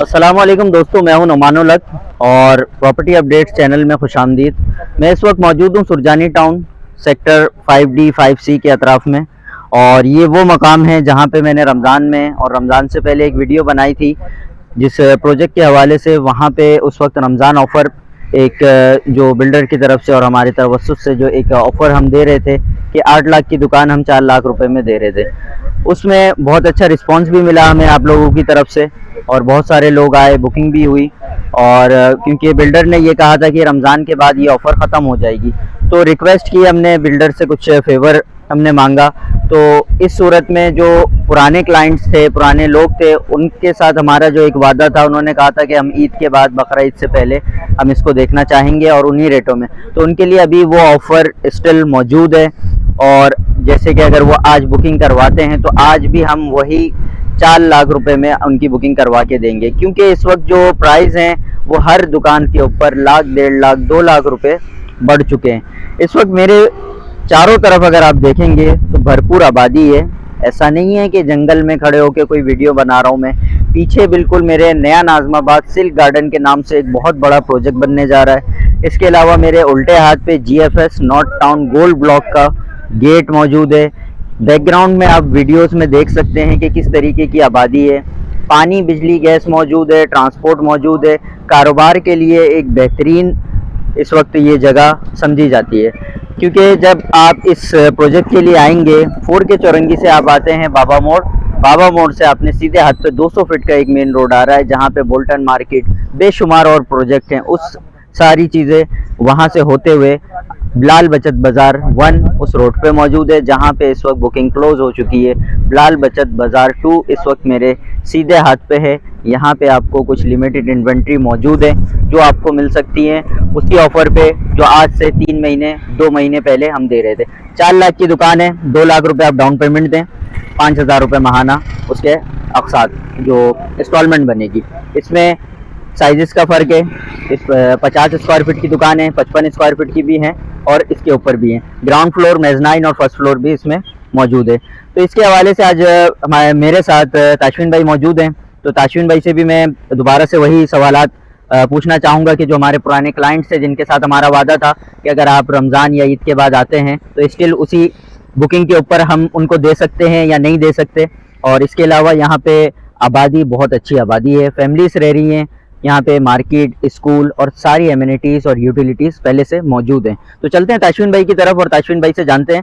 अस्सलाम वालेकुम दोस्तों, मैं हूं नुमानुल हक और प्रॉपर्टी अपडेट्स चैनल में खुशामदीद। मैं इस वक्त मौजूद हूं Surjani town sector 5D 5C के अतराफ़ में, और ये वो मकाम है जहां पे मैंने रमज़ान में और रमज़ान से पहले एक वीडियो बनाई थी जिस प्रोजेक्ट के हवाले से। वहां पे उस वक्त रमज़ान ऑफ़र एक जो बिल्डर की तरफ से और हमारी तवज्जुह से जो एक ऑफ़र हम दे रहे थे कि 8 लाख की दुकान हम 4 लाख रुपए में दे रहे थे। उसमें बहुत अच्छा रिस्पांस भी मिला हमें आप लोगों की तरफ से, और बहुत सारे लोग आए, बुकिंग भी हुई। और क्योंकि बिल्डर ने ये कहा था कि रमज़ान के बाद ये ऑफ़र ख़त्म हो जाएगी, तो रिक्वेस्ट की हमने बिल्डर से, कुछ फेवर हमने मांगा। तो इस सूरत में जो पुराने क्लाइंट्स थे, पुराने लोग थे, उनके साथ हमारा जो एक वादा था, उन्होंने कहा था कि हम ईद के बाद, बकरा ईद से पहले हम इसको देखना चाहेंगे और उन्हीं रेटों में। तो उनके लिए अभी वो ऑफ़र स्टिल मौजूद है, और जैसे कि अगर वो आज बुकिंग करवाते हैं तो आज भी हम वही 4 लाख रुपए में उनकी बुकिंग करवा के देंगे। क्योंकि इस वक्त जो प्राइस हैं वो हर दुकान के ऊपर लाख, 1.5 लाख, 2 लाख रुपए बढ़ चुके हैं। इस वक्त मेरे चारों तरफ अगर आप देखेंगे तो भरपूर आबादी है। ऐसा नहीं है कि जंगल में खड़े होकर कोई वीडियो बना रहा हूँ मैं। पीछे बिल्कुल मेरे नया नाज़माबाद सिल्क गार्डन के नाम से एक बहुत बड़ा प्रोजेक्ट बनने जा रहा है। इसके अलावा मेरे उल्टे हाथ पे GFS north town gold block का गेट मौजूद है। बैकग्राउंड में आप वीडियोस में देख सकते हैं कि किस तरीके की आबादी है। पानी, बिजली, गैस मौजूद है, ट्रांसपोर्ट मौजूद है। कारोबार के लिए एक बेहतरीन इस वक्त ये जगह समझी जाती है। क्योंकि जब आप इस प्रोजेक्ट के लिए आएंगे, 4 के चौरंगी से आप आते हैं बाबा मोड़। बाबा मोड़ से आपने सीधे हाथ पे 200 फीट का एक मेन रोड आ रहा है, जहाँ पे बोल्टन मार्केट, बेशुमार और प्रोजेक्ट हैं। उस सारी चीज़ें वहाँ से होते हुए बिलाल बचत बाज़ार 1 उस रोड पे मौजूद है, जहाँ पे इस वक्त बुकिंग क्लोज हो चुकी है। बिलाल बचत बाज़ार 2 इस वक्त मेरे सीधे हाथ पे है। यहाँ पे आपको कुछ लिमिटेड इन्वेंट्री मौजूद है जो आपको मिल सकती है उसकी ऑफ़र पे, जो आज से 3 महीने 2 महीने पहले हम दे रहे थे। 4 लाख की दुकान है, 2 लाख रुपए आप डाउन पेमेंट दें, 5,000 रुपये महाना उसके अक़सात जो इंस्टॉलमेंट बनेगी। इसमें साइज़ का फ़र्क है। इस 50 स्क्वायर फीट की दुकान है, 55 स्क्वायर फीट की भी हैं, और इसके ऊपर भी हैं। ग्राउंड फ्लोर, मेज़नाइन और फर्स्ट फ्लोर भी इसमें मौजूद है। तो इसके हवाले से आज मेरे साथ ताशविन भाई मौजूद हैं। तो ताशविन भाई से भी मैं दोबारा से वही सवालात पूछना चाहूँगा कि जो हमारे पुराने क्लाइंट्स थे जिनके साथ हमारा वादा था कि अगर आप रमज़ान या ईद के बाद आते हैं तो स्टिल उसी बुकिंग के ऊपर हम उनको दे सकते हैं या नहीं दे सकते। और इसके अलावा यहाँ पे आबादी, बहुत अच्छी आबादी है, फैमिलीज रह रही हैं यहाँ पे। मार्केट, स्कूल और सारी एमिनिटीज़ और यूटिलिटीज़ पहले से मौजूद हैं। तो चलते हैं ताशविन भाई की तरफ और ताशविन भाई से जानते हैं।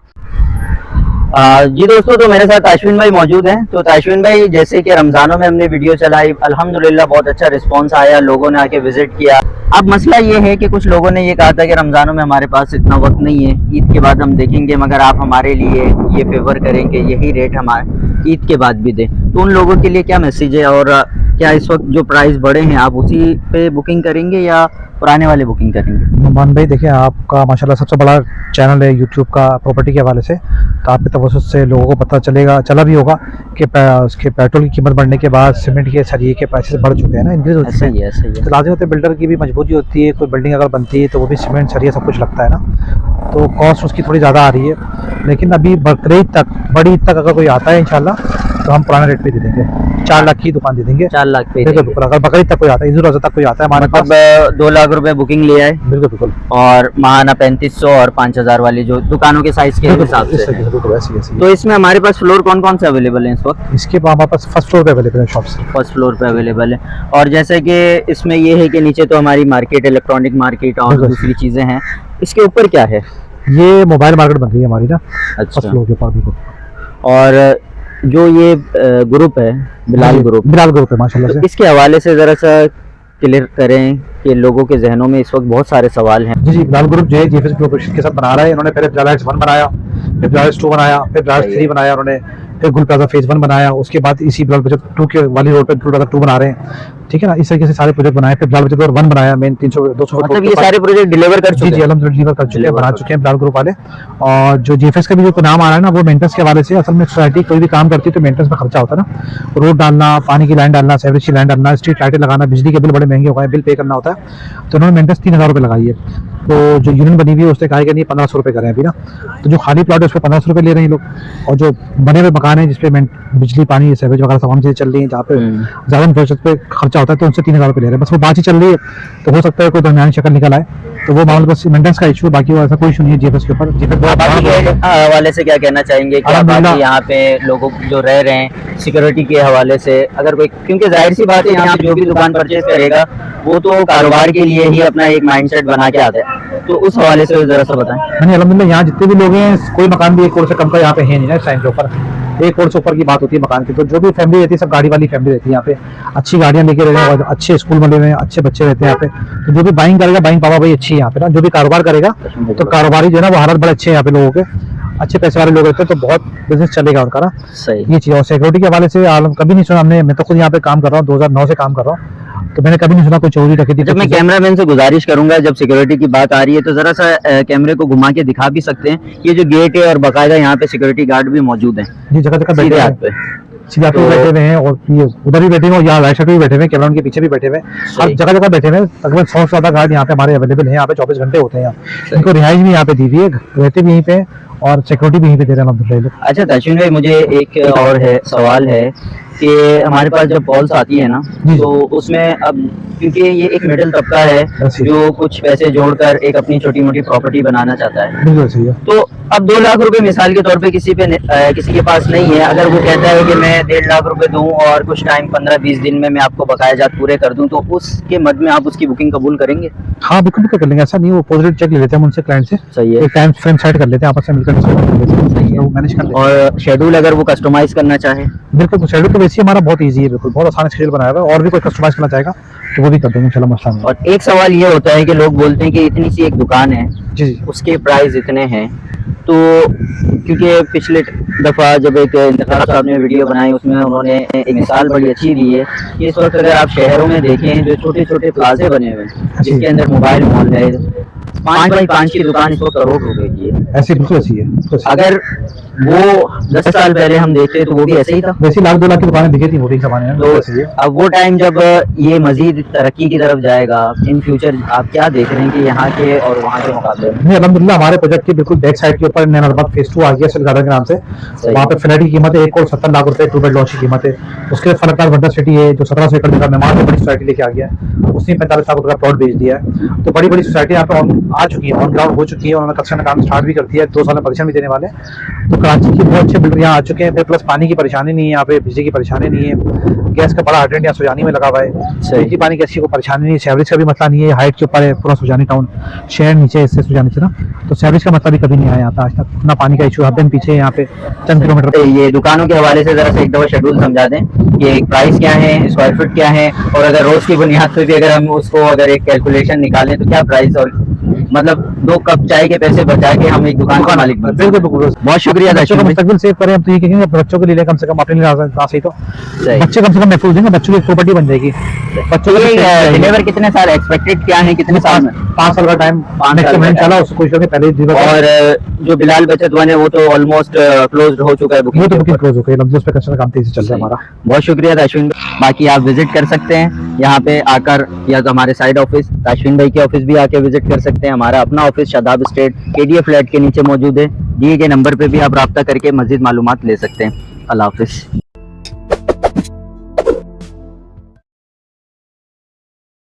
जी दोस्तों, तो मेरे साथ ताशविन भाई मौजूद हैं। तो ताशविन भाई, जैसे कि रमज़ानों में हमने वीडियो चलाई, अल्हम्दुलिल्लाह बहुत अच्छा रिस्पांस आया, लोगों ने आके विजिट किया। अब मसला ये है कि कुछ लोगों ने ये कहा था कि रमज़ानों में हमारे पास इतना वक्त नहीं है, ईद के बाद हम देखेंगे, मगर आप हमारे लिए ये फेवर करें कि यही रेट हमारे ईद के बाद भी दें। तो उन लोगों के लिए क्या मैसेज है, और क्या इस वक्त जो प्राइस बढ़े हैं आप उसी पे बुकिंग करेंगे या पुराने वाले बुकिंग करेंगे? नुमान भाई, देखिए, आपका माशाल्लाह सबसे बड़ा चैनल है यूट्यूब का प्रॉपर्टी के हवाले से, तो आपके तवज्जुह से लोगों को पता चला भी होगा कि उसके पेट्रोल की कीमत बढ़ने के बाद सीमेंट के सरिये के पैसे बढ़ चुके हैं ना, इंक्रीज हो चुके हैं। ऐसा ही है। तो लाजिम होता है, बिल्डर की भी मजबूरी होती है, कोई बिल्डिंग अगर बनती है तो वो भी सीमेंट सरिया सब कुछ लगता है ना, तो कॉस्ट उसकी थोड़ी ज़्यादा आ रही है। लेकिन अभी बकरीद तक, बड़ी ईद तक अगर कोई आता है इंशाल्लाह तो हम पुराने रेट पे दे देंगे, 4 लाख की दुकान दे देंगे। 4 लाख पे बिल्कुल। अगर बकरीद तक कोई आता है, ईद उल अज़हा तक कोई आता है हमारे पास, 2 लाख रुपए बुकिंग लिया है। बिल्कुल बिल्कुल। और महाना 3500 और 5,000 वाली जो दुकानों के साइज के हिसाब से। तो इसमें हमारे पास फ्लोर कौन कौन से अवेलेबल हैं इस वक्त? इसके हमारे पास फर्स्ट फ्लोर पे अवेलेबल है शॉप्स। फर्स्ट फ्लोर पे अवेलेबल है। और जैसे कि इसमें ये है कि नीचे तो हमारी मार्केट, इलेक्ट्रॉनिक मार्केट और दूसरी चीज़ें हैं। इसके ऊपर क्या है? ये मोबाइल मार्केट बन रही है हमारी ना, अच्छा। फर्स्ट फ्लोर के ऊपर। बिल्कुल। और जो ये ग्रुप है, बिलाल ग्रुप है माशाल्लाह से, तो इसके हवाले से ज़रा सा क्लियर करें कि लोगों के जहनों में इस वक्त बहुत सारे सवाल हैं। जी, बिलाल ग्रुप जो है GFS कॉर्पोरेशन के साथ बना रहा है। इन्होंने पहले बिलाल 1 बनाया, फिर बिलाल 2 बनाया, फिर बिलाल 3 बनाया उन्होंने, फिर गुल प्लाजा फेज 1 बनाया। उसके बाद इसी बिलाल बचत 2 के वाली रोड पे गुल प्लाजा 2 बना रहे हैं, ठीक है ना। इस तरीके से सारे प्रोजेक्ट बनाए। फिर बिलाल बचत 1 बनाया, मेन 300-200, मतलब ये सारे प्रोजेक्ट डिलीवर कर चुके हैं? जी, अल्हम्दुलिल्लाह डिलीवर कर चुके हैं, बना चुके हैं बिलाल ग्रुप वाले। और जो GFS का भी जो नाम आ रहा है ना, वो मेंटेनेंस के हवाले से। असल में सोसाइटी कोई भी काम करती है तो मेंटेनेंस में खर्चा होता है ना, रोड डालना, पानी की लाइन डालना, सेवरेज की लाइन डालना, स्ट्रीट लाइटें लगाना, बिजली के बिल बड़े महंगे हो गए, बिल पे करना होता है। तो उन्होंने मेंटेनेंस 3,000 रुपये लगाई है। तो जो यूनियन बनी हुई है उसने कहा कि नहीं 1500 रुपये करें अभी ना, तो जो खाली प्लॉट है उस पर 1500 रुपये ले रहे हैं ये लोग, और जो बने हुए मकान है जिसपे बिजली पानी सेवेज वगैरह तमाम चीज़ें चल रही हैं जहाँ पे ज़्यादा इंफ्रास्ट्रक्चर पे खर्चा होता है तो उनसे 3000 रुपये ले रहे हैं, बस वो बात ही चल रही है। तो हो सकता है कोई दरमियानी शक्ल निकल आए, तो वो मामला बस मेंटेनेंस का इशू है, बाकी ऐसा कोई इशू नहीं है जीएफएस के ऊपर। आबादी के हवाले से क्या कहना चाहेंगे कि आबादी यहाँ पे लोगों जो रह रहे हैं सिक्योरिटी के हवाले से, अगर कोई, क्योंकि जाहिर सी बात है यहाँ पे जो भी दुकान परचेज करेगा वो तो कारोबार के लिए ही अपना एक माइंडसेट बना के आता है, तो उस हवाले से जरा सा बताएं। नहीं अल्हम्दुलिल्लाह यहाँ जितने भी लोग हैं कोई मकान भी 1 करोड़ से कम का यहाँ पे है नहीं ना इस टाइम के ऊपर, 1 करोड़ से ऊपर की बात होती है मकान की, तो जो भी फैमिली रहती है सब गाड़ी वाली फैमिली रहती है यहाँ पे, अच्छी गाड़ियाँ लेके रह रहे हैं और अच्छे स्कूल बने हुए हैं, अच्छे बच्चे रहते हैं यहाँ पे, तो जो भी बाइंग करेगा बाइंग पापा भाई अच्छी है यहाँ पे ना, जो भी कारोबार करेगा तो कारोबारी जो है ना वो हालत बड़े अच्छे हैं यहाँ पे लोगों के, अच्छे पैसे वाले लोग रहते हैं तो बहुत बिजनेस चलेगा उनका ना। सही ये चीज़, और सिक्योरिटी के हवाले से आलम कभी नहीं सुना हमने, मैं तो खुद यहाँ पे काम कर रहा हूँ 2009 से काम कर रहा हूँ, तो मैंने कभी नहीं सुना कोई चोरी डकैती। जब मैं कैमरामैन से गुजारिश करूंगा जब सिक्योरिटी की बात आ रही है तो जरा सा कैमरे को घुमा के दिखा भी सकते हैं, ये जो गेट है और बाकायदा यहाँ पे सिक्योरिटी गार्ड भी मौजूद हैं जी, जगह जगह सीधे बैठे हाथ हैं, पे। सीधे हाथ पे बैठे हुए हैं, और ये उधर भी बैठे हुए हैं और यहाँ राइट साइड भी बैठे हुए हैं, कैमरा उनके पीछे भी बैठे हुए हैं, हर जगह जगह बैठे हुए हैं। तकरीबन 100 से ज्यादा गार्ड यहाँ पे हमारे अवेलेबल है, यहाँ पे 24 घंटे होते हैं यहाँ, इनको रिहाइश भी यहाँ पे दी हुई है, रहते भी यहीं पे और सिक्योरिटी भी यहीं पे दे रहे हैं अल्हम्दुलिल्लाह। अच्छा ताशुन भाई, मुझे एक और है सवाल है कि हमारे पास जब कॉल्स आती है ना तो उसमें अब क्योंकि ये एक मिडिल तबका है जो कुछ पैसे जोड़कर एक अपनी छोटी मोटी प्रॉपर्टी बनाना चाहता है, बिल्कुल सही है। तो अब 2 लाख रुपए मिसाल के तौर पे किसी के पास नहीं है, अगर वो कहता है कि मैं 1.5 लाख रुपए दूं और कुछ टाइम 15-20 दिन में मैं आपको बकाया जात पूरे कर दूं, तो उसके मद में आप उसकी बुकिंग कबूल करेंगे? हाँ बिल्कुल कर लेंगे, ऐसा नहीं, वो पॉजिटिव चेक ले लेते हैं हम उनसे, क्लाइंट से सही है, एक टाइम फ्रेम सेट कर लेते हैं, आपस में मिलकर डिस्कस कर लेते हैं, सही है, वो मैनेज कर लेते हैं। और शेड्यूल अगर वो कस्टमाइज करना चाहे? बिल्कुल, शेड्यूल तो वैसे ही हमारा बहुत ईजी है, बिल्कुल बहुत आसान शेड्यूल बनाया हुआ है, और भी कोई कस्टमाइज करना चाहेगा तो वो भी कर देंगे इंशाल्लाह, मसला नहीं। और एक सवाल ये होता है कि लोग बोलते हैं कि इतनी सी एक दुकान है जी जी उसके प्राइस इतने हैं, तो क्योंकि पिछले दफा जब एक इंतखाब साहब ने वीडियो बनाई उसमें उन्होंने एक मिसाल बड़ी अच्छी दी है कि इस वक्त अगर आप शहरों में देखें जो छोटे छोटे प्लाजे बने हुए हैं जिसके अंदर मोबाइल मॉल है, 5x5 की दुकान इस वक्त करोड़ रुपए की है, ऐसे बिल्कुल ऐसी है। अगर वो 10 साल पहले हम देखते तो वो भी ऐसे ही था, वैसे 1 लाख 2 लाख की दुकानें दिखी थी वो भी ज़माने में, तो ऐसे ही है। अब वो टाइम जब ये मजीद तरक्की की तरफ जाएगा इन फ्यूचर, आप क्या देख रहे हैं कि यहाँ के और वहाँ के मुकाबले में? नहीं अल्हम्दुलिल्लाह हमारे प्रोजेक्ट के बिल्कुल बैक साइड के ऊपर नैनाबाद फेज 2 आ गया सिल गार्डन के नाम से, वहाँ पे फ्लैट की कीमत है 1 करोड़ 70 लाख रुपए, 2 बेड लॉज की कीमत है। उसके फलकनाथ वंडर सिटी है जो 1700 एकड़ जगह मेहमान में बड़ी सोसाइटी लेके आ गया है, उसने 45 लाख रुपए का प्लॉट बेच दिया है, तो बड़ी बड़ी सोसाइटी यहाँ पे आ चुकी है, ऑन ग्राउंड हो चुकी है, उन्होंने कंस्ट्रक्शन का काम स्टार्ट भी कर दिया है, 2 साल में पोजीशन भी देने वाले हैं। तो कराची की बहुत अच्छे बिल्डर यहाँ आ चुके हैं, फिर प्लस पानी की परेशानी नहीं है यहाँ पे, बिजली की परेशानी नहीं है, गैस का बड़ा हाइड्रेंट यहाँ सुजानी में लगा हुआ है, बिजली पानी की अच्छी कोई परेशानी नहीं है, सैवरेज का भी मसला नहीं है, हाइट के ऊपर है पूरा सुजानी टाउन, शहर नीचे इससे सुजानी से ना, तो सैवरेज का मसला भी कभी नहीं आया यहाँ पे आज तक, ना पानी का इशू है, दिन पीछे यहाँ पे चंद किलोमीटर पे। ये दुकानों के हवाले से जरा सा एक दफा शेड्यूल समझा दें कि प्राइस क्या है, स्क्वायर फीट क्या है, और अगर रोज की बुनियाद पे भी अगर हम उसको अगर एक कैलकुलेशन निकालें तो क्या प्राइस, और मतलब 2 कप चाय के पैसे बचा के हम एक दुकान का मालिक बन सकते हैं। बिल्कुल, बहुत शुक्रिया बच्चों का ताशुन भाई। मुस्तकबिल सेव करें हम तो ये कहेंगे बच्चों के लिए कम से कम अपने लिए ना सही तो सही। बच्चे कम से कम महफूज हैं, बच्चों की प्रॉपर्टी बन जाएगी, बच्चों ये के डिलीवर कितने साल एक्सपेक्टेड क्या है, कितने साल में? 5 साल का टाइम, 5 साल का इंशाल्लाह उसको कोशिश करेंगे पहले deliver करें। और जो बिलाल बचत वन है वो तो ऑलमोस्ट क्लोज हो चुका है वो बुकिंग तो के बुकिंग ऊपर। क्लोज हो गई, लफ्ज़ पे कंस्ट्रक्शन काम तेजी से चल रहा है हमारा। बहुत शुक्रिया ताशुन भाई। बाकी आप विजिट कर सकते हैं यहाँ पे आकर, या तो हमारे साइड ऑफिस ताशुन भाई के ऑफिस भी आके विजिट कर सकते हैं, हमारा अपना office Shadab state KDA flat के नीचे मौजूद है, दिए गए नंबर पे भी आप राब्ता करके मजीद मालूमात ले सकते हैं। अल्लाह हाफिज।